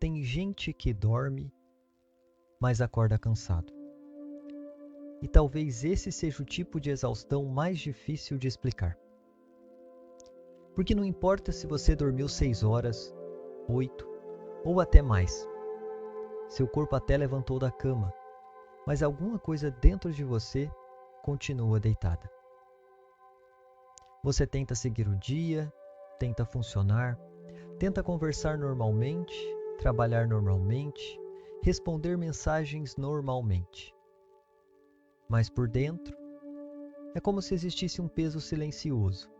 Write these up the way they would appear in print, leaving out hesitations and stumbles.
tem gente que dorme, mas acorda cansado. E talvez esse seja o tipo de exaustão mais difícil de explicar. Porque não importa se você dormiu 6 horas, 8 ou até mais. Seu corpo até levantou da cama, mas alguma coisa dentro de você continua deitada. Você tenta seguir o dia, tenta funcionar, tenta conversar normalmente, trabalhar normalmente, responder mensagens normalmente. Mas por dentro, é como se existisse um peso silencioso,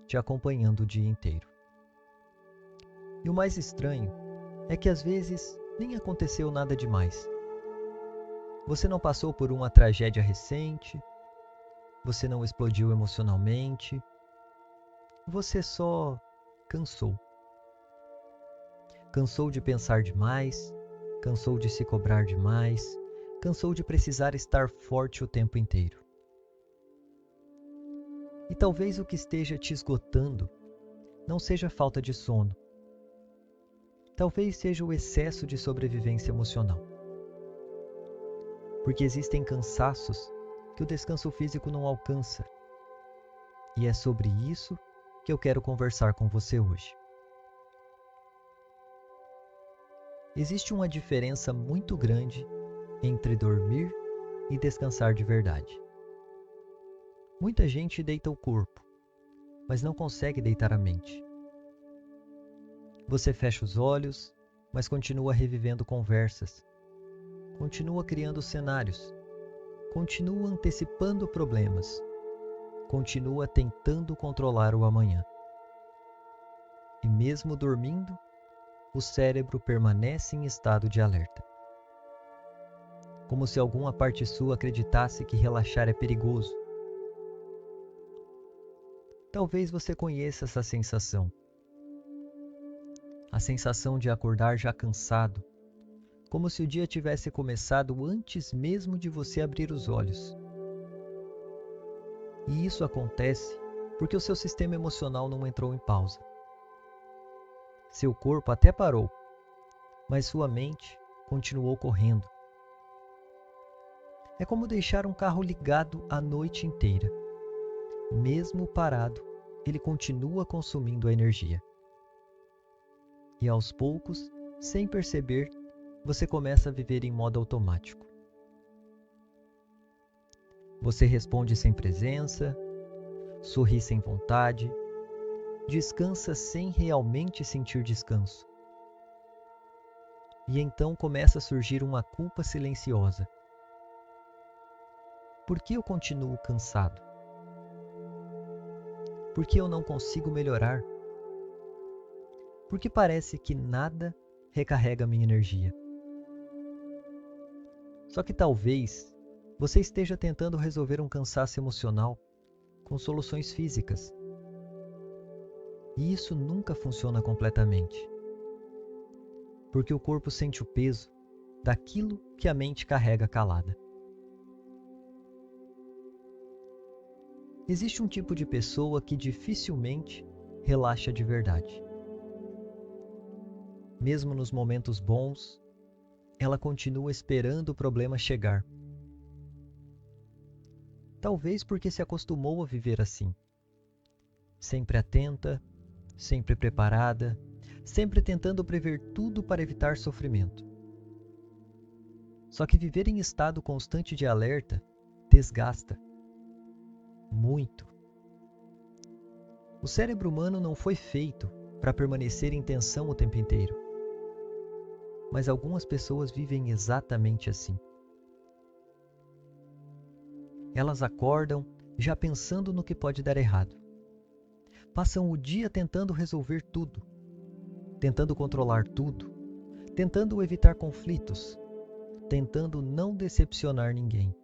te acompanhando o dia inteiro. E o mais estranho é que às vezes nem aconteceu nada demais. Você não passou por uma tragédia recente, você não explodiu emocionalmente, você só cansou. Cansou de pensar demais, cansou de se cobrar demais, cansou de precisar estar forte o tempo inteiro. E talvez o que esteja te esgotando não seja falta de sono. Talvez seja o excesso de sobrevivência emocional. Porque existem cansaços que o descanso físico não alcança. E é sobre isso que eu quero conversar com você hoje. Existe uma diferença muito grande entre dormir e descansar de verdade. Muita gente deita o corpo, mas não consegue deitar a mente. Você fecha os olhos, mas continua revivendo conversas, continua criando cenários, continua antecipando problemas, continua tentando controlar o amanhã. E mesmo dormindo, o cérebro permanece em estado de alerta. Como se alguma parte sua acreditasse que relaxar é perigoso. Talvez você conheça essa sensação. A sensação de acordar já cansado, como se o dia tivesse começado antes mesmo de você abrir os olhos. E isso acontece porque o seu sistema emocional não entrou em pausa. Seu corpo até parou, mas sua mente continuou correndo. É como deixar um carro ligado a noite inteira. Mesmo parado, ele continua consumindo a energia. E aos poucos, sem perceber, você começa a viver em modo automático. Você responde sem presença, sorri sem vontade, descansa sem realmente sentir descanso. E então começa a surgir uma culpa silenciosa. Por que eu continuo cansado? Por que eu não consigo melhorar? Por que parece que nada recarrega minha energia? Só que talvez você esteja tentando resolver um cansaço emocional com soluções físicas. E isso nunca funciona completamente. Porque o corpo sente o peso daquilo que a mente carrega calada. Existe um tipo de pessoa que dificilmente relaxa de verdade. Mesmo nos momentos bons, ela continua esperando o problema chegar. Talvez porque se acostumou a viver assim. Sempre atenta, sempre preparada, sempre tentando prever tudo para evitar sofrimento. Só que viver em estado constante de alerta desgasta. Muito. O cérebro humano não foi feito para permanecer em tensão o tempo inteiro. Mas algumas pessoas vivem exatamente assim. Elas acordam já pensando no que pode dar errado. Passam o dia tentando resolver tudo, tentando controlar tudo, tentando evitar conflitos, tentando não decepcionar ninguém.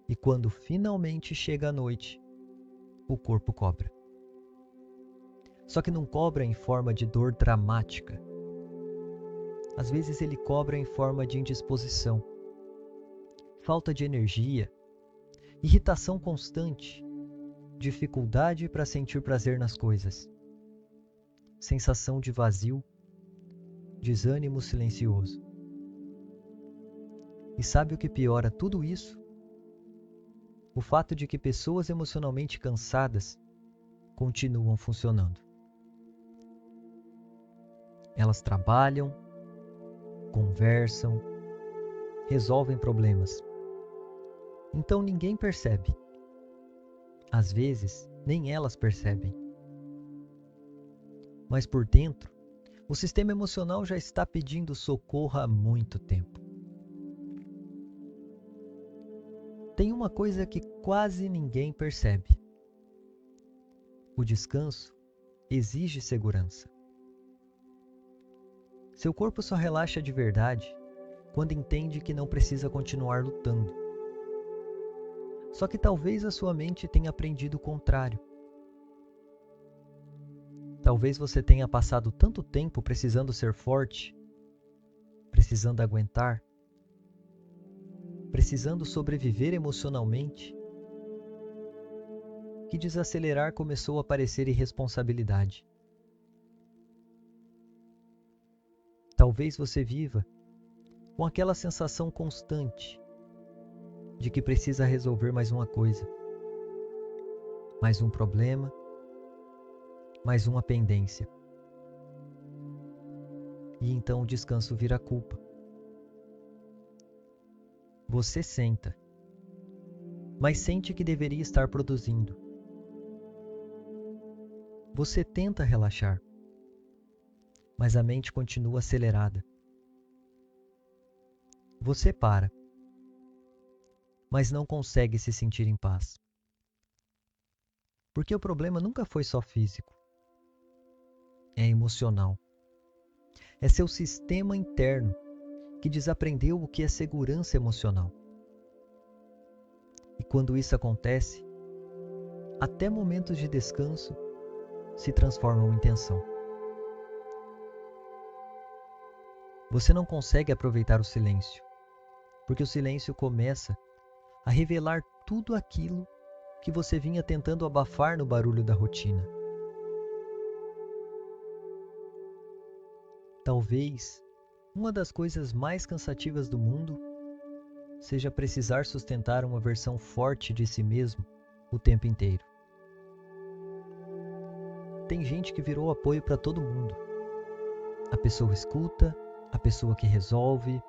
E quando finalmente chega a noite, o corpo cobra. Só que não cobra em forma de dor dramática. Às vezes ele cobra em forma de indisposição, falta de energia, irritação constante, dificuldade para sentir prazer nas coisas, sensação de vazio, desânimo silencioso. E sabe o que piora tudo isso? O fato de que pessoas emocionalmente cansadas continuam funcionando. Elas trabalham, conversam, resolvem problemas. Então ninguém percebe. Às vezes, nem elas percebem. Mas por dentro, o sistema emocional já está pedindo socorro há muito tempo. Tem uma coisa que quase ninguém percebe. O descanso exige segurança. Seu corpo só relaxa de verdade quando entende que não precisa continuar lutando. Só que talvez a sua mente tenha aprendido o contrário. Talvez você tenha passado tanto tempo precisando ser forte, precisando aguentar, precisando sobreviver emocionalmente, que desacelerar começou a parecer irresponsabilidade. Talvez você viva com aquela sensação constante de que precisa resolver mais uma coisa, mais um problema, mais uma pendência. E então o descanso vira culpa. Você senta, mas sente que deveria estar produzindo. Você tenta relaxar, mas a mente continua acelerada. Você para, mas não consegue se sentir em paz. Porque o problema nunca foi só físico. É emocional. É seu sistema interno que desaprendeu o que é segurança emocional. E quando isso acontece, até momentos de descanso se transformam em tensão. Você não consegue aproveitar o silêncio, porque o silêncio começa a revelar tudo aquilo que você vinha tentando abafar no barulho da rotina. Talvez uma das coisas mais cansativas do mundo seja precisar sustentar uma versão forte de si mesmo o tempo inteiro. Tem gente que virou apoio para todo mundo. A pessoa escuta, a pessoa que resolve,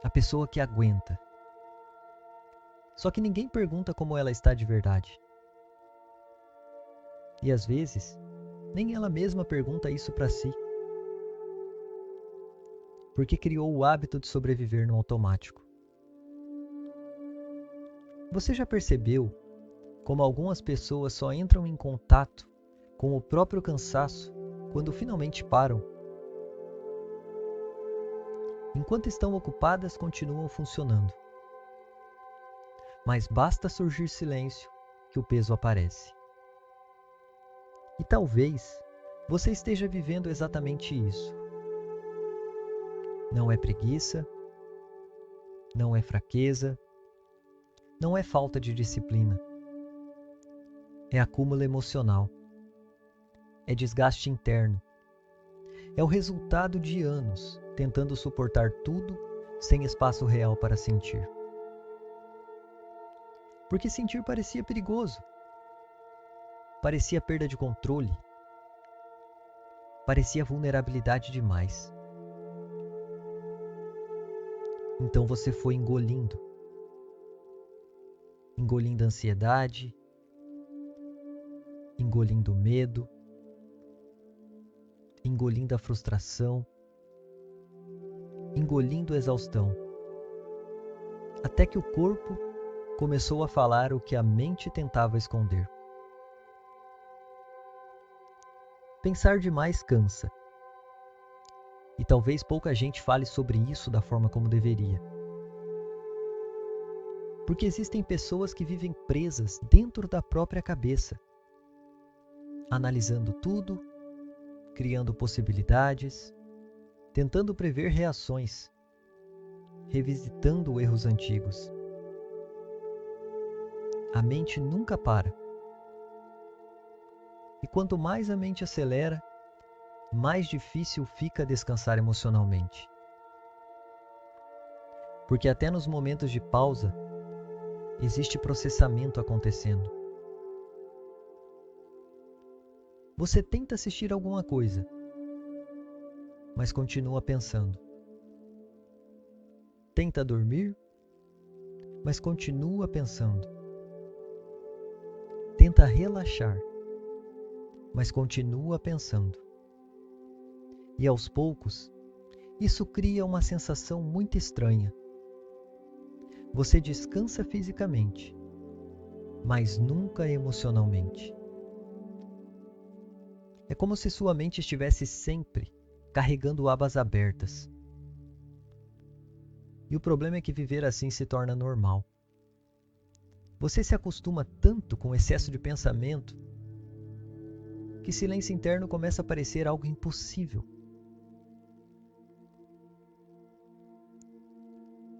a pessoa que aguenta. Só que ninguém pergunta como ela está de verdade. E às vezes, nem ela mesma pergunta isso para si. Porque criou o hábito de sobreviver no automático. Você já percebeu como algumas pessoas só entram em contato com o próprio cansaço quando finalmente param? Enquanto estão ocupadas, continuam funcionando. Mas basta surgir silêncio que o peso aparece. E talvez você esteja vivendo exatamente isso. Não é preguiça, não é fraqueza, não é falta de disciplina. É acúmulo emocional. É desgaste interno. É o resultado de anos tentando suportar tudo sem espaço real para sentir. Porque sentir parecia perigoso. Parecia perda de controle. Parecia vulnerabilidade demais. Então você foi engolindo. Engolindo a ansiedade, engolindo o medo, engolindo a frustração, engolindo a exaustão, até que o corpo começou a falar o que a mente tentava esconder. Pensar demais cansa. E talvez pouca gente fale sobre isso da forma como deveria. Porque existem pessoas que vivem presas dentro da própria cabeça, analisando tudo, criando possibilidades, tentando prever reações, revisitando erros antigos. A mente nunca para. E quanto mais a mente acelera, mais difícil fica descansar emocionalmente. Porque até nos momentos de pausa, existe processamento acontecendo. Você tenta assistir alguma coisa, mas continua pensando. Tenta dormir, mas continua pensando. Tenta relaxar, mas continua pensando. E aos poucos, isso cria uma sensação muito estranha. Você descansa fisicamente, mas nunca emocionalmente. É como se sua mente estivesse sempre carregando abas abertas. E o problema é que viver assim se torna normal. Você se acostuma tanto com o excesso de pensamento que silêncio interno começa a parecer algo impossível.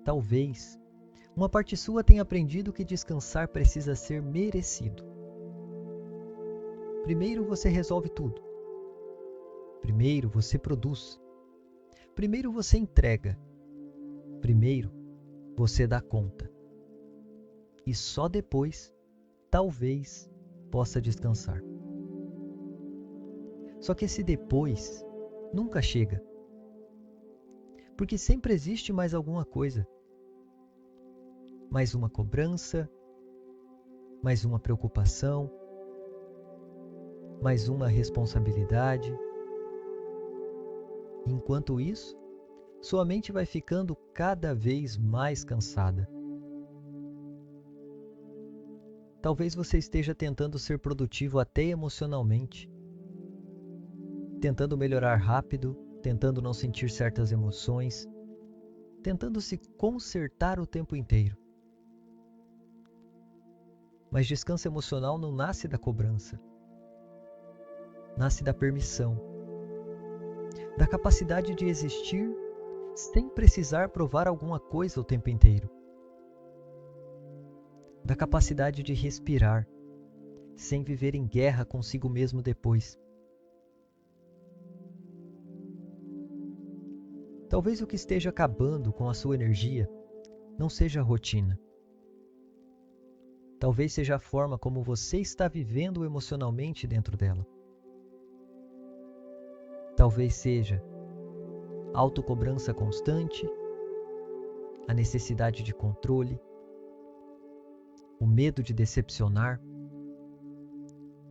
Talvez uma parte sua tenha aprendido que descansar precisa ser merecido. Primeiro você resolve tudo. Primeiro você produz. Primeiro você entrega. Primeiro você dá conta. E só depois, talvez, possa descansar. Só que esse depois nunca chega. Porque sempre existe mais alguma coisa. Mais uma cobrança, mais uma preocupação, mais uma responsabilidade. Enquanto isso, sua mente vai ficando cada vez mais cansada. Talvez você esteja tentando ser produtivo até emocionalmente, tentando melhorar rápido, tentando não sentir certas emoções, tentando se consertar o tempo inteiro. Mas descanso emocional não nasce da cobrança. Nasce da permissão, da capacidade de existir sem precisar provar alguma coisa o tempo inteiro. Da capacidade de respirar, sem viver em guerra consigo mesmo depois. Talvez o que esteja acabando com a sua energia não seja a rotina. Talvez seja a forma como você está vivendo emocionalmente dentro dela. Talvez seja a autocobrança constante, a necessidade de controle, o medo de decepcionar,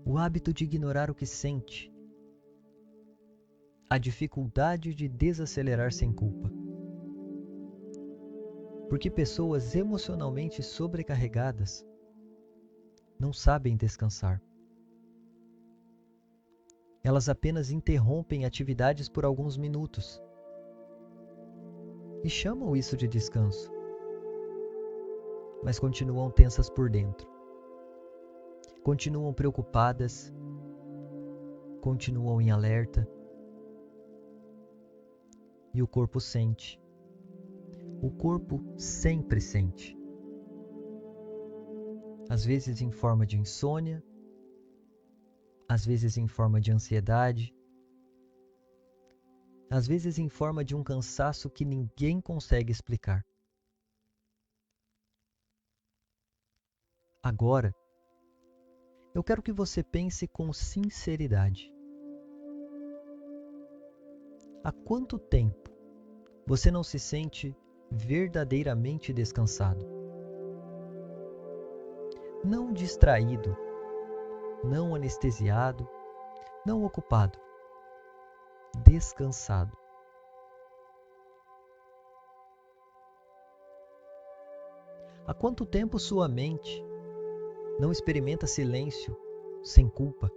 o hábito de ignorar o que sente, a dificuldade de desacelerar sem culpa. Porque pessoas emocionalmente sobrecarregadas não sabem descansar. Elas apenas interrompem atividades por alguns minutos e chamam isso de descanso, mas continuam tensas por dentro, continuam preocupadas, continuam em alerta, e o corpo sente. O corpo sempre sente. Às vezes em forma de insônia, às vezes em forma de ansiedade, às vezes em forma de um cansaço que ninguém consegue explicar. Agora, eu quero que você pense com sinceridade. Há quanto tempo você não se sente verdadeiramente descansado? Não distraído, não anestesiado, não ocupado. Descansado. Há quanto tempo sua mente não experimenta silêncio sem culpa?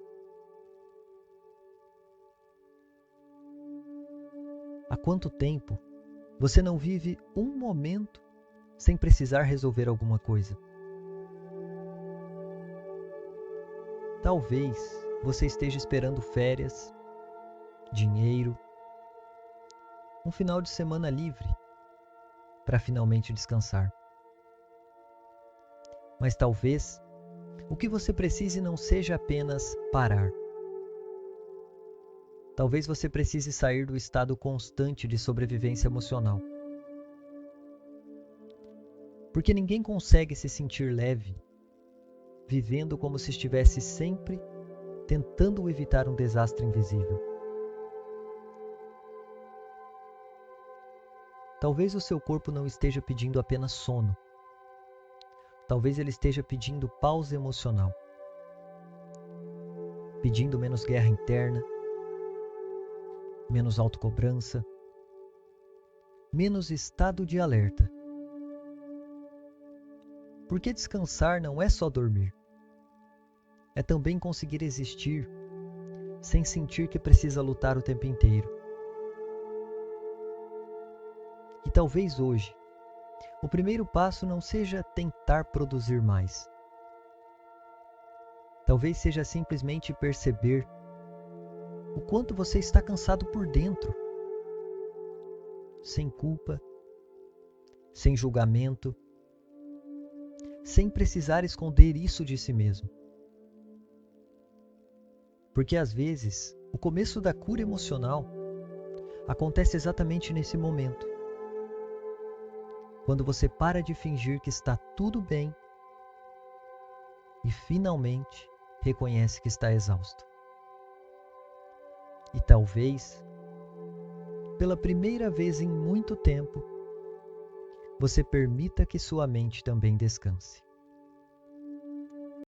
Há quanto tempo você não vive um momento sem precisar resolver alguma coisa? Talvez você esteja esperando férias, dinheiro, um final de semana livre para finalmente descansar. Mas talvez o que você precise não seja apenas parar. Talvez você precise sair do estado constante de sobrevivência emocional. Porque ninguém consegue se sentir leve, vivendo como se estivesse sempre tentando evitar um desastre invisível. Talvez o seu corpo não esteja pedindo apenas sono. Talvez ele esteja pedindo pausa emocional, pedindo menos guerra interna, menos autocobrança, menos estado de alerta. Porque descansar não é só dormir. É também conseguir existir sem sentir que precisa lutar o tempo inteiro. E talvez hoje, o primeiro passo não seja tentar produzir mais. Talvez seja simplesmente perceber o quanto você está cansado por dentro, sem culpa, sem julgamento, sem precisar esconder isso de si mesmo. Porque às vezes, o começo da cura emocional acontece exatamente nesse momento. Quando você para de fingir que está tudo bem e finalmente reconhece que está exausto. E talvez, pela primeira vez em muito tempo, você permita que sua mente também descanse.